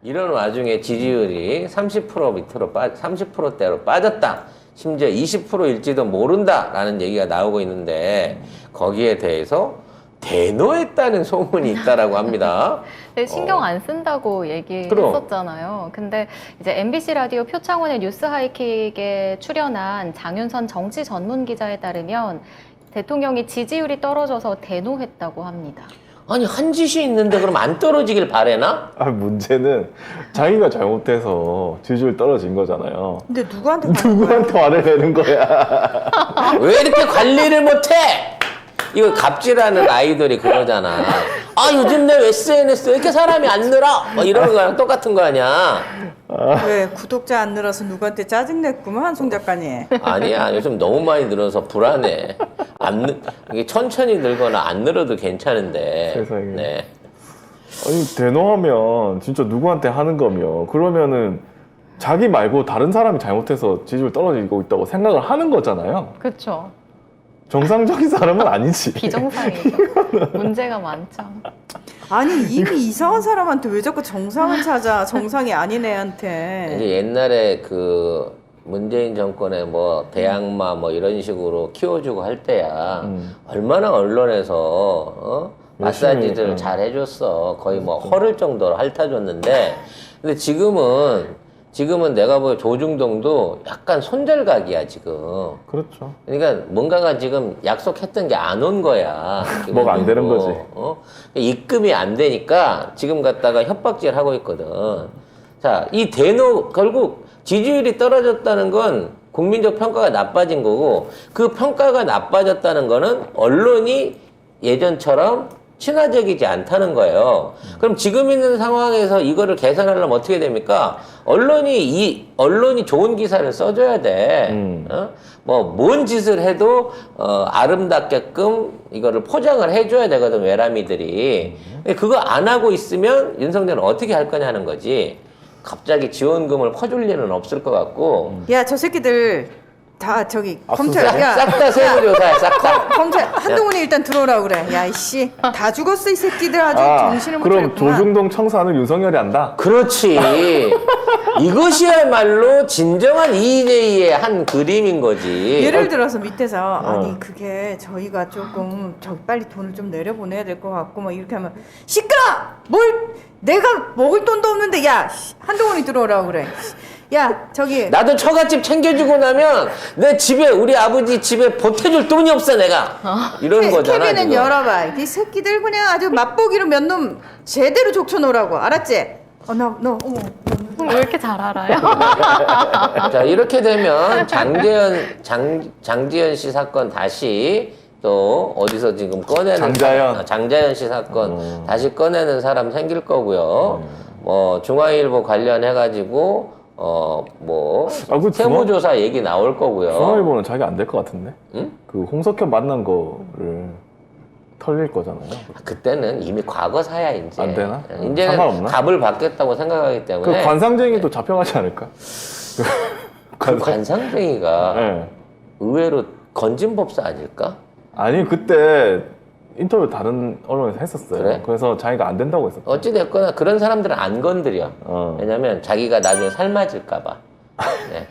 이런 와중에 지지율이 30% 밑으로 30%대로 빠졌다. 심지어 20%일지도 모른다라는 얘기가 나오고 있는데 거기에 대해서 대노했다는 소문이 있다라고 합니다. 네, 신경 안 쓴다고 얘기했었잖아요. 근데 이제 MBC 라디오 표창원의 뉴스 하이킥에 출연한 장윤선 정치 전문 기자에 따르면 대통령이 지지율이 떨어져서 대노했다고 합니다. 아니 한 짓이 있는데 그럼 안 떨어지길 바래나? 아, 문제는 자기가 잘못해서 지지율 떨어진 거잖아요. 근데 누구한테 누구한테 화를 내는 거야? 왜 이렇게 관리를 못해? 이거 갑질하는 아이돌이 그러잖아. 아 요즘 내 SNS 왜 이렇게 사람이 안 늘어? 뭐 이러는 거랑 똑같은 거 아니야? 왜 구독자 안 늘어서 누구한테 짜증냈구만 송 작가님. 아니야 요즘 너무 많이 늘어서 불안해. 이게 천천히 늘거나 안 늘어도 괜찮은데. 세상에. 네. 아니, 대노하면 진짜 누구한테 하는 거며, 그러면은 자기 말고 다른 사람이 잘못해서 지지율 떨어지고 있다고 생각을 하는 거잖아요. 그렇죠. 정상적인 사람은 아니지. 비정상이죠. 문제가 많죠. 아니 이미 이상한 사람한테 왜 자꾸 정상을 찾아? 정상이 아닌 이제 애한테. 옛날에 그 문재인 정권의 뭐 대항마 뭐 이런 식으로 키워주고 할 때야 얼마나 언론에서 마사지들 열심히, 잘 해줬어. 거의 뭐 허를 정도로 핥아줬는데 근데 지금은 내가 보기에 조중동도 약간 손절각이야 지금. 그렇죠. 그러니까 뭔가가 지금 약속했던 게 안 온 거야. 뭐가 안 되는 거지. 입금이 안 되니까 지금 갖다가 협박질 하고 있거든. 자, 이 대노 결국 지지율이 떨어졌다는 건 국민적 평가가 나빠진 거고 그 평가가 나빠졌다는 거는 언론이 예전처럼 친화적이지 않다는 거예요. 그럼 지금 있는 상황에서 이거를 개선하려면 어떻게 됩니까? 언론이 좋은 기사를 써줘야 돼. 뭔 짓을 해도 아름답게끔 이거를 포장을 해줘야 되거든 외람이들이. 그거 안 하고 있으면 윤석열은 어떻게 할 거냐는 거지. 갑자기 지원금을 퍼줄 일은 없을 것 같고. 야 저 새끼들 다 저기 검찰 압수수색? 야 싹 다 세무조사야, 싹 다. 검찰 한동훈이 일단 들어오라 그래. 야 이씨 다 죽었어 이 새끼들 아주 정신을 못 그럼 차렸구만. 조중동 청사는 윤석열이 한다? 그렇지. 이것이야말로 진정한 EJ의 한 그림인 거지. 예를 들어서 밑에서 아니 그게 저희가 조금 빨리 돈을 좀 내려보내야 될 것 같고 막 이렇게 하면 시끄러! 뭘 내가 먹을 돈도 없는데 야 한동훈이 들어오라고 그래. 야 저기 나도 처갓집 챙겨주고 나면 내 집에 우리 아버지 집에 보태줄 돈이 없어 내가. 이런 거잖아. 케빈은 지금. 열어봐. 이 새끼들 그냥 아주 맛보기로 몇 놈 제대로 족쳐놓으라고 알았지? 너 어머 왜 이렇게 잘 알아요? 자 이렇게 되면 장지현 씨 사건 다시 또 어디서 지금 꺼내는 장자연 씨 사건 다시 꺼내는 사람 생길 거고요. 뭐 중앙일보 관련해 가지고 그 세무조사 얘기 나올 거고요. 중앙일보는 자기 안 될 것 같은데? 응? 그 홍석현 만난 거를 털릴 거잖아요. 그때는 이미 과거사야 이제. 안 되나? 이제는 상관없나? 답을 받겠다고 생각하기 그 때문에. 관상쟁이도 잡혀가지 않을까? 그 관상쟁이가 네. 의외로 건진법사 아닐까? 아니 그때 인터뷰 다른 언론에서 했었어요. 그래? 그래서 자기가 안 된다고 했었어. 어찌됐거나 그런 사람들은 안 건드려. 어. 왜냐면 자기가 나중에 삶아질까봐. 네.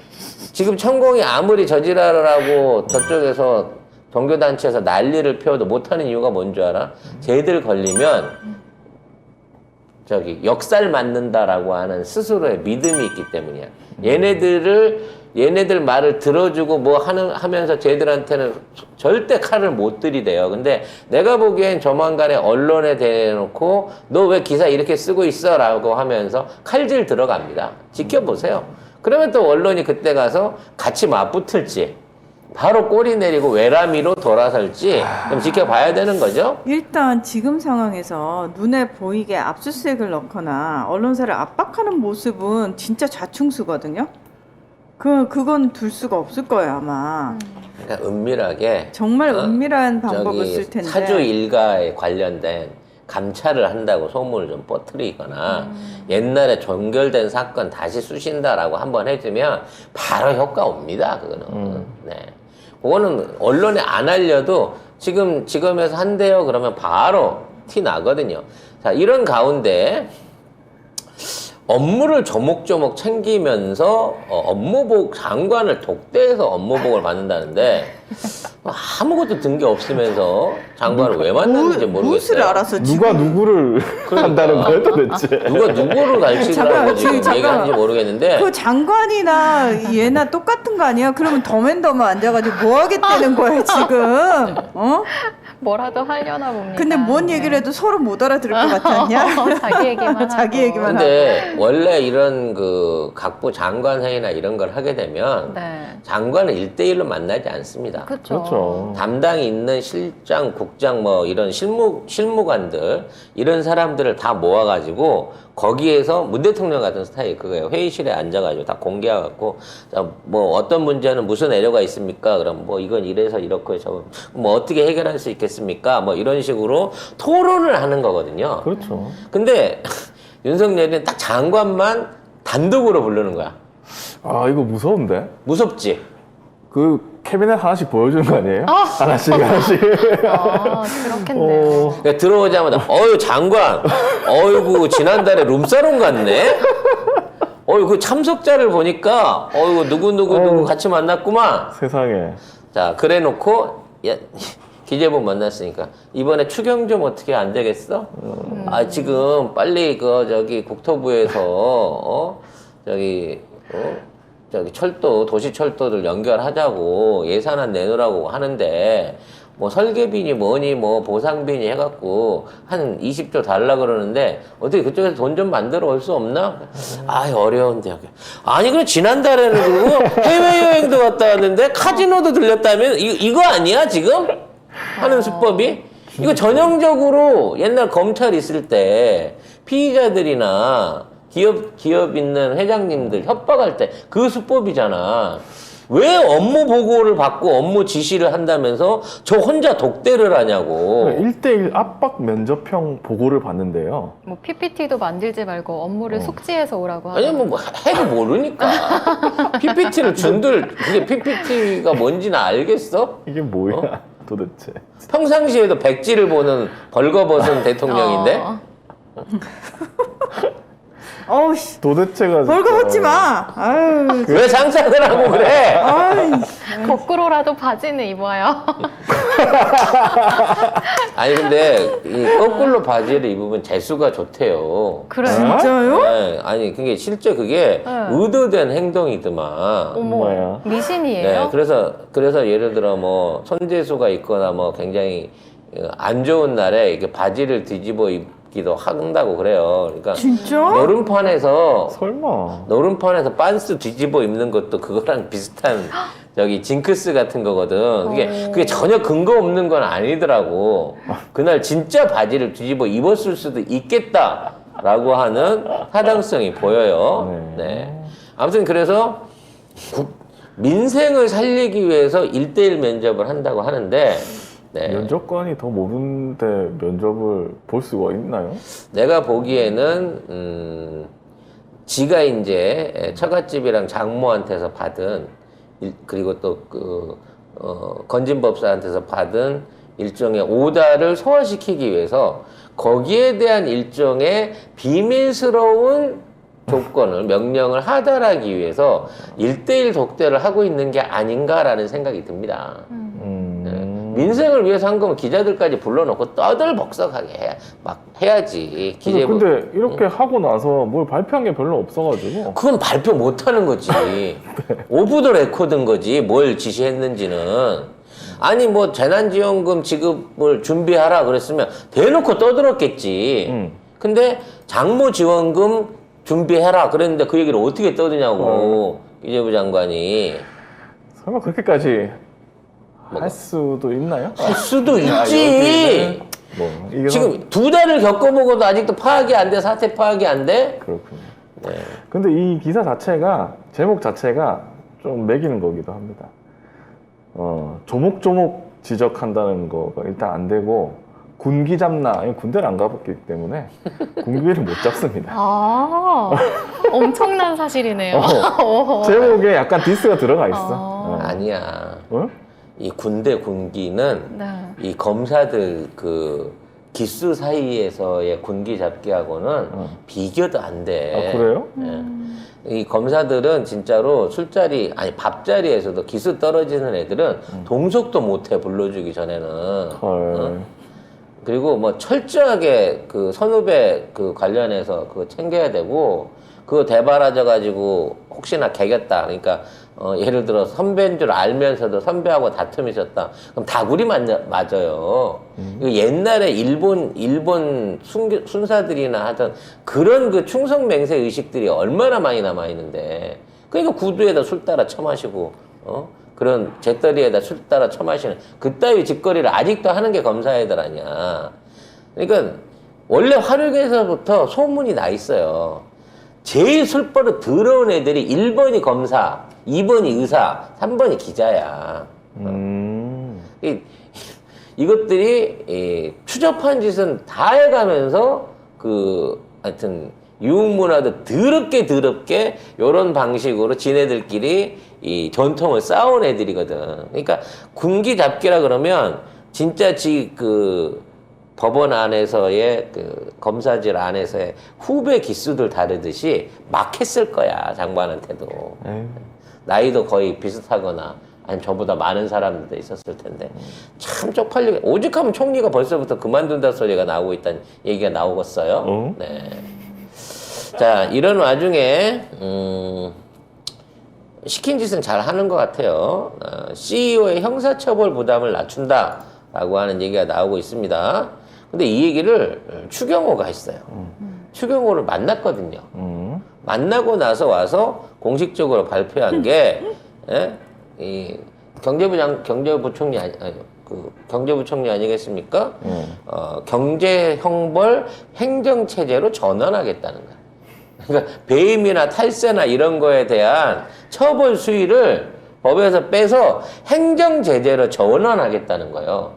지금 천공이 아무리 저지랄을 하고 저쪽에서 종교단체에서 난리를 피워도 못하는 이유가 뭔 줄 알아? 쟤들 걸리면 역살 맞는다라고 하는 스스로의 믿음이 있기 때문이야. 얘네들 말을 들어주고 하면서 쟤들한테는 절대 칼을 못 들이대요. 근데 내가 보기엔 조만간에 언론에 대놓고 너 왜 기사 이렇게 쓰고 있어? 라고 하면서 칼질 들어갑니다. 지켜보세요. 그러면 또 언론이 그때 가서 같이 맞붙을지 바로 꼬리 내리고 외람이로 돌아설지 좀 지켜봐야 되는 거죠. 일단 지금 상황에서 눈에 보이게 압수수색을 넣거나 언론사를 압박하는 모습은 진짜 자충수거든요. 그건 둘 수가 없을 거예요 아마. 그러니까 은밀하게 정말 은밀한 방법을 쓸 텐데. 사주 일가에 관련된 감찰을 한다고 소문을 좀 퍼뜨리거나 옛날에 종결된 사건 다시 쑤신다라고 한번 해주면 바로 효과 옵니다. 그거는. 네. 그거는 언론에 안 알려도 지금에서 한대요 그러면 바로 티 나거든요. 자, 이런 가운데 업무를 조목조목 챙기면서 업무복 장관을 독대해서 업무복을 받는다는데 아무것도 든 게 없으면서 장관을 왜 만났는지 무엇을 모르겠어요. 알아서 누가 누구를 한다는 거예요 도대체? 누가 누구를 갈치더라고 잠깐만, 지금 잠깐만. 얘기하는지 모르겠는데 그 장관이나 얘나 똑같은 거 아니야? 그러면 더맨더머 앉아가지고 뭐 하겠다는 거야 지금? 어? 뭐라도 하려나 봅니다. 근데 뭔 얘기를 해도 서로 못 알아들을 것 같지 않냐? 자기 얘기만 자기 하고. 얘기만 근데 원래 이런 그 각부 장관 회의나 이런 걸 하게 되면 네. 장관은 1대1로 만나지 않습니다. 그렇죠. 그렇죠. 담당이 있는 실장, 국장 뭐 이런 실무관들 이런 사람들을 다 모아가지고 거기에서 문 대통령 같은 스타일 그거예요. 회의실에 앉아가지고 다 공개해갖고 뭐 어떤 문제는 무슨 애료가 있습니까? 그럼 뭐 이건 이래서 이렇고 저거 뭐 어떻게 해결할 수 있겠습니까? 뭐 이런 식으로 토론을 하는 거거든요. 그렇죠. 근데 윤석열이는 딱 장관만 단독으로 부르는 거야. 아 이거 무서운데? 무섭지? 그 캐비넷 하나씩 보여주는 거 아니에요? 하나씩. 그렇겠네요. 그러니까 들어오자마자 어유 장관, 어이구 지난달에 룸사롱 갔네. 어이구 참석자를 보니까 어이구 누구 같이 만났구만. 세상에. 자 그래놓고 야, 기재부 만났으니까 이번에 추경 좀 어떻게 안 되겠어? 아 지금 빨리 그 저기 국토부에서 저기 철도 도시 철도들 연결하자고 예산안 내놓으라고 하는데 뭐 설계비니 뭐니 뭐 보상비니 해갖고 한 20조 달라 그러는데 어떻게 그쪽에서 돈 좀 만들어 올 수 없나? 아 어려운데 여기. 아니 그럼 지난달에는 그리고 해외여행도 갔다 왔는데 카지노도 들렸다면 이거 아니야 지금? 하는 수법이? 이거 전형적으로 옛날 검찰 있을 때 피의자들이나 기업 있는 회장님들 협박할 때 그 수법이잖아. 왜 업무 보고를 받고 업무 지시를 한다면서 저 혼자 독대를 하냐고. 1대1 압박 면접형 보고를 봤는데요. 뭐 PPT도 만들지 말고 업무를 속지해서 오라고 아니 하죠. 뭐 해도 모르니까. PPT를 준들 그게 PPT가 뭔지는 알겠어? 이게 뭐야 도대체? 평상시에도 백지를 보는 벌거벗은 대통령인데 어우 씨, 도대체가 벌거벗지 마. 아유, 왜 상상을 하고 그래? 아이, 거꾸로라도 바지는 입어요. 아니 근데 이 거꾸로 바지를 입으면 재수가 좋대요. 그래요? 진짜요? 네, 아니 그게 실제 그게 네. 의도된 행동이더만. 어머, 뭐야? 미신이에요? 네, 그래서 예를 들어 뭐 손재수가 있거나 뭐 굉장히 안 좋은 날에 이렇게 바지를 뒤집어 입기도 한다고 그래요. 그러니까 진짜? 노름판에서 설마. 반스 뒤집어 입는 것도 그거랑 비슷한 저기 징크스 같은 거거든. 그게 전혀 근거 없는 건 아니더라고. 그날 진짜 바지를 뒤집어 입었을 수도 있겠다라고 하는 타당성이 보여요. 네. 아무튼 그래서 민생을 살리기 위해서 1대1 면접을 한다고 하는데 네. 면접관이 더 모르는데 면접을 볼 수가 있나요? 내가 보기에는 지가 이제 처갓집이랑 장모한테서 받은 그리고 또 건진법사한테서 받은 일종의 오다를 소화시키기 위해서 거기에 대한 일종의 비밀스러운 조건을 명령을 하달하기 위해서 1대1 독대를 하고 있는 게 아닌가라는 생각이 듭니다. 민생을 위해서 한 거면 기자들까지 불러놓고 떠들벅석하게 막 해야지. 기재부. 근데 이렇게 하고 나서 뭘 발표한 게 별로 없어가지고. 그건 발표 못하는 거지. 오브 더 레코드인 거지. 뭘 지시했는지는. 아니 뭐 재난지원금 지급을 준비하라 그랬으면 대놓고 떠들었겠지. 근데 장모지원금 준비해라 그랬는데 그 얘기를 어떻게 떠드냐고. 기재부 장관이. 설마 그렇게까지 할 수도 있나요? 할 수도 있지. 뭐 이게 지금 2달을 겪어보고도 아직도 파악이 안 돼. 사태 파악이 안 돼. 그렇군요. 네. 근데 이 기사 자체가 제목 자체가 좀 매기는 거기도 합니다. 조목조목 지적한다는 거가 일단 안 되고 군기 잡나 군대를 안 가봤기 때문에 군기를 못 잡습니다. 아, 엄청난 사실이네요. 제목에 약간 디스가 들어가 있어. 아니야. 어? 이 군대 군기는 네. 이 검사들 기수 사이에서의 군기 잡기하고는 비교도 안 돼. 아, 그래요? 이 검사들은 진짜로 술자리, 아니 밥자리에서도 기수 떨어지는 애들은 동석도 못해, 불러주기 전에는. 헐. 그리고 뭐 철저하게 그 선후배 그 관련해서 그거 챙겨야 되고, 그거 대바라져 가지고 혹시나 개겼다. 그러니까 예를 들어 선배인 줄 알면서도 선배하고 다툼이 있었다. 그럼 다구리 맞아요. 이거 옛날에 일본 순사들이나 하던 그런 그 충성 맹세 의식들이 얼마나 많이 남아 있는데. 그러니까 구두에다 술 따라 처마시고 그런 잿더리에다 술 따라 처마시는 그따위 짓거리를 아직도 하는 게 검사 애들 아니야. 그러니까 원래 화력에서부터 소문이 나 있어요. 제일 술버릇 더러운 애들이 1번이 검사, 2번이 의사, 3번이 기자야. 이것들이 추접한 짓은 다 해가면서 하여튼 유흥문화도 더럽게 요런 방식으로 지네들끼리 이 전통을 쌓아온 애들이거든. 그러니까 군기 잡기라 그러면 진짜 법원 안에서의 검사질 안에서의 후배 기수들 다르듯이 막 했을 거야, 장관한테도. 에이. 나이도 거의 비슷하거나 아니면 저보다 많은 사람들도 있었을 텐데 참 쪽팔리게 오죽하면 총리가 벌써부터 그만둔다 소리가 나오고 있다는 얘기가 나오겠어요. 네. 자, 이런 와중에 시킨 짓은 잘 하는 것 같아요. CEO의 형사처벌 부담을 낮춘다라고 하는 얘기가 나오고 있습니다. 근데 이 얘기를 추경호가 했어요. 추경호를 만났거든요. 만나고 나서 와서 공식적으로 발표한 게 이 경제부총리 경제부총리 아니겠습니까? 경제형벌 행정체제로 전환하겠다는 거야. 그러니까 배임이나 탈세나 이런 거에 대한 처벌 수위를 법에서 빼서 행정제재로 전환하겠다는 거예요.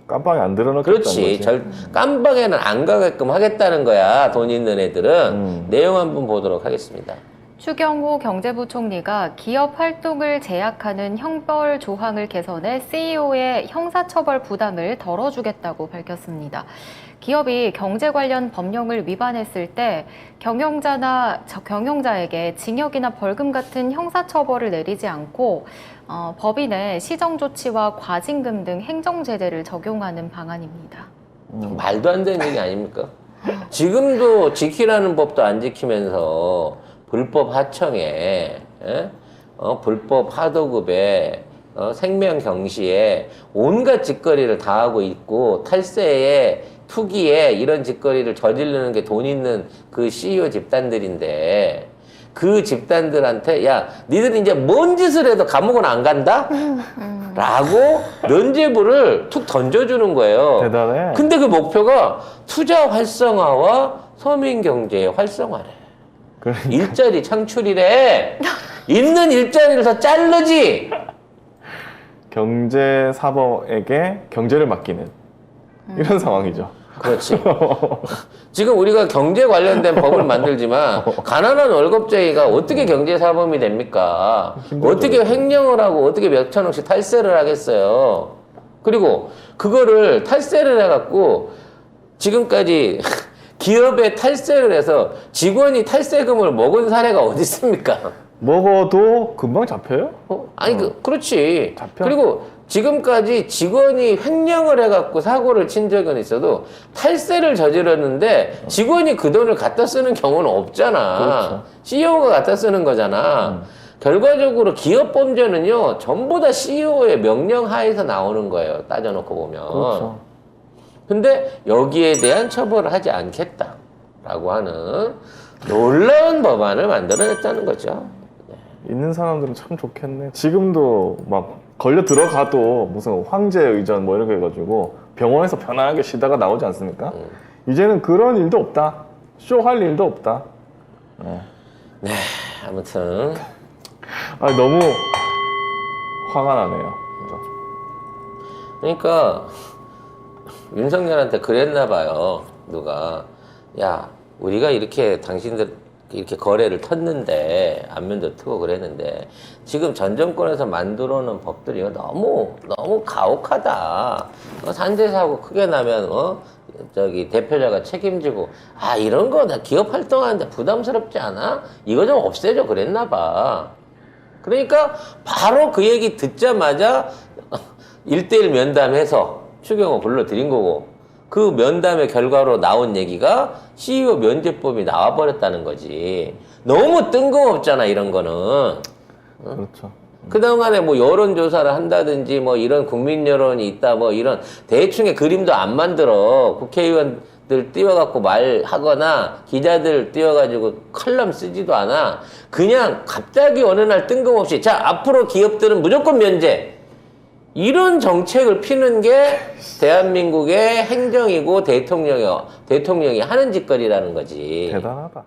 깜빡이 안 드러났겠다는 그렇지. 거지. 깜빡에는 안 가게끔 하겠다는 거야. 돈 있는 애들은. 내용 한번 보도록 하겠습니다. 추경호 경제부총리가 기업 활동을 제약하는 형벌 조항을 개선해 CEO의 형사처벌 부담을 덜어주겠다고 밝혔습니다. 기업이 경제 관련 법령을 위반했을 때 경영자에게 징역이나 벌금 같은 형사처벌을 내리지 않고 법인에 시정조치와 과징금 등 행정제재를 적용하는 방안입니다. 말도 안 되는 얘기 아닙니까? 지금도 지키라는 법도 안 지키면서 불법 하청에, 불법 하도급에, 생명 경시에 온갖 짓거리를 다 하고 있고 탈세에 투기에 이런 짓거리를 저지르는 게 돈 있는 그 CEO 집단들인데 그 집단들한테 야 니들 이제 뭔 짓을 해도 감옥은 안 간다? 라고 면죄부를 툭 던져주는 거예요. 대단해. 근데 그 목표가 투자 활성화와 서민 경제의 활성화래. 그러니까. 일자리 창출이래. 있는 일자리를 더 자르지. 경제사범에게 경제를 맡기는 이런 상황이죠. 그렇지. 지금 우리가 경제 관련된 법을 만들지만 가난한 월급쟁이가 어떻게 경제사범이 됩니까? 힘들죠. 어떻게 횡령을 하고 어떻게 몇 천억씩 탈세를 하겠어요. 그리고 그거를 탈세를 해갖고 지금까지 기업에 탈세를 해서 직원이 탈세금을 먹은 사례가 어디 있습니까? 먹어도 금방 잡혀요? 아니 그렇지. 잡혀? 그리고 지금까지 직원이 횡령을 해갖고 사고를 친 적은 있어도 탈세를 저질렀는데 직원이 그 돈을 갖다 쓰는 경우는 없잖아. 그렇죠. CEO가 갖다 쓰는 거잖아. 결과적으로 기업 범죄는요 전부 다 CEO의 명령 하에서 나오는 거예요. 따져놓고 보면. 그렇죠. 근데 여기에 대한 처벌을 하지 않겠다라고 하는 놀라운 법안을 만들어냈다는 거죠. 있는 사람들은 참 좋겠네. 지금도 막 걸려 들어가도 무슨 황제 의전 뭐 이런 거 해가지고 병원에서 편안하게 쉬다가 나오지 않습니까? 이제는 그런 일도 없다. 쇼할 일도 없다. 네, 아무튼 아니 너무 화가 나네요. 그러니까 윤석열한테 그랬나 봐요. 누가 야 우리가 이렇게 당신들 이렇게 거래를 텄는데 안면도 트고 그랬는데 지금 전 정권에서 만들어 놓은 법들이 너무 가혹하다. 산재 사고 크게 나면 저기 대표자가 책임지고 이런 거 나 기업 활동하는데 부담스럽지 않아? 이거 좀 없애줘 그랬나 봐. 그러니까 바로 그 얘기 듣자마자 1대1 면담해서 추경호 불러들인 거고 그 면담의 결과로 나온 얘기가 CEO 면제법이 나와버렸다는 거지. 너무 뜬금없잖아 이런 거는. 그렇죠. 그동안에 뭐 여론조사를 한다든지 뭐 이런 국민 여론이 있다 뭐 이런 대충의 그림도 안 만들어. 국회의원들 띄워갖고 말하거나 기자들 띄워가지고 칼럼 쓰지도 않아. 그냥 갑자기 어느 날 뜬금없이 자 앞으로 기업들은 무조건 면제. 이런 정책을 피는 게 대한민국의 행정이고 대통령이 하는 짓거리라는 거지. 대단하다.